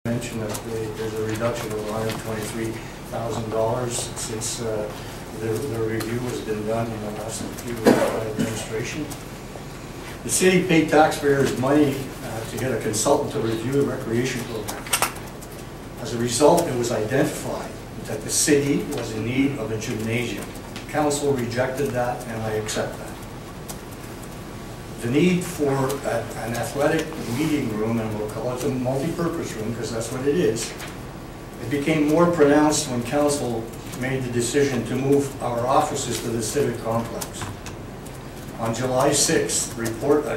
Mention that there's a reduction of $123,000 since the review has been done in the last few administration. The city paid taxpayers money to get a consultant to review the recreation program. As a result, it was identified that the city was in need of a gymnasium. Council rejected that, and I accept that. The need for an athletic meeting room, and we'll call it a multi-purpose room because that's what it is, it became more pronounced when Council made the decision to move our offices to the Civic Complex. On July 6th, a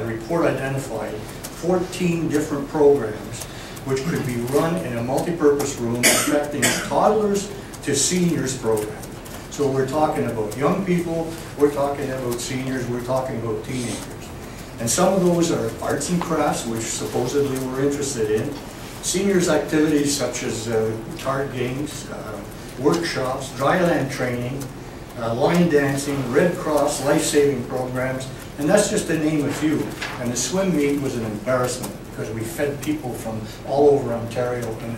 report identified 14 different programs which could be run in a multi-purpose room affecting toddlers to seniors program. So we're talking about young people, we're talking about seniors, we're talking about teenagers. And some of those are arts and crafts, which supposedly we're interested in, seniors activities such as card games, workshops, dryland training, line dancing, Red Cross life-saving programs, and that's just to name a few. And the swim meet was an embarrassment because we fed people from all over Ontario in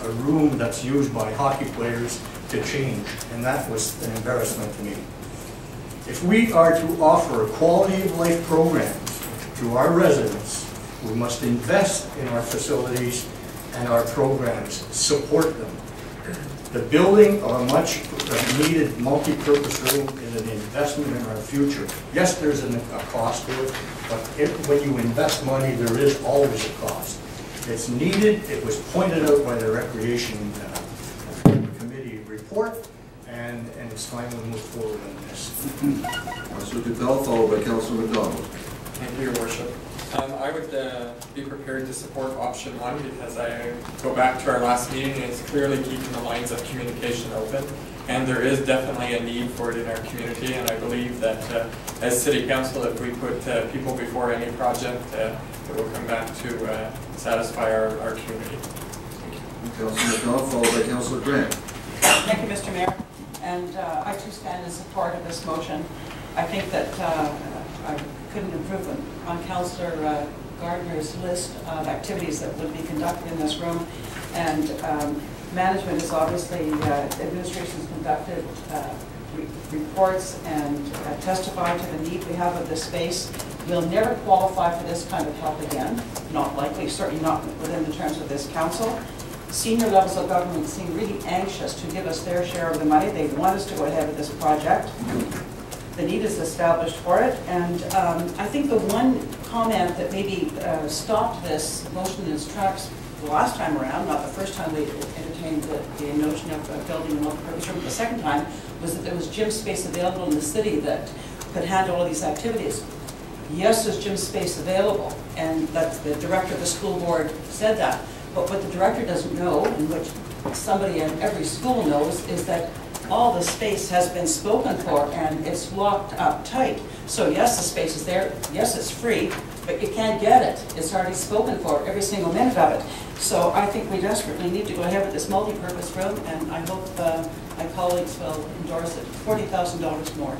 a room that's used by hockey players to change, and that was an embarrassment to me. If we are to offer quality of life programs to our residents, we must invest in our facilities and our programs, support them. The building of a much needed multi-purpose room is an investment in our future. Yes, there's a cost to it, but when you invest money, there is always a cost. It's needed. It was pointed out by the Recreation Committee report, and it's time we move forward on this. Councilor Goodell, followed by Councilor McDonald. Thank you, Your Worship. I would be prepared to support option 1 because I go back to our last meeting and it's clearly keeping the lines of communication open, and there is definitely a need for it in our community, and I believe that as City Council, if we put people before any project, it will come back to satisfy our community. Thank you. Councilor McDonald, followed by Councilor Grant. Thank you, Mr. Mayor. And I too stand in support of this motion. I think that I couldn't improve on Councillor Gardner's list of activities that would be conducted in this room. And management is obviously, administration has conducted reports and testified to the need we have of this space. We'll never qualify for this kind of help again. Not likely, certainly not within the terms of this council. Senior levels of government seem really anxious to give us their share of the money. They want us to go ahead with this project. The need is established for it, and I think the one comment that maybe stopped this motion in its tracks the last time around, not the first time we entertained the notion of building a multi-purpose room, but the second time, was that there was gym space available in the city that could handle all these activities. Yes, there's gym space available, and that the director of the school board said that. But what the director doesn't know, and which somebody in every school knows, is that all the space has been spoken for and it's locked up tight. So yes, the space is there, yes, it's free, but you can't get it. It's already spoken for, every single minute of it. So I think we desperately need to go ahead with this multi-purpose room, and I hope my colleagues will endorse it. $40,000 more.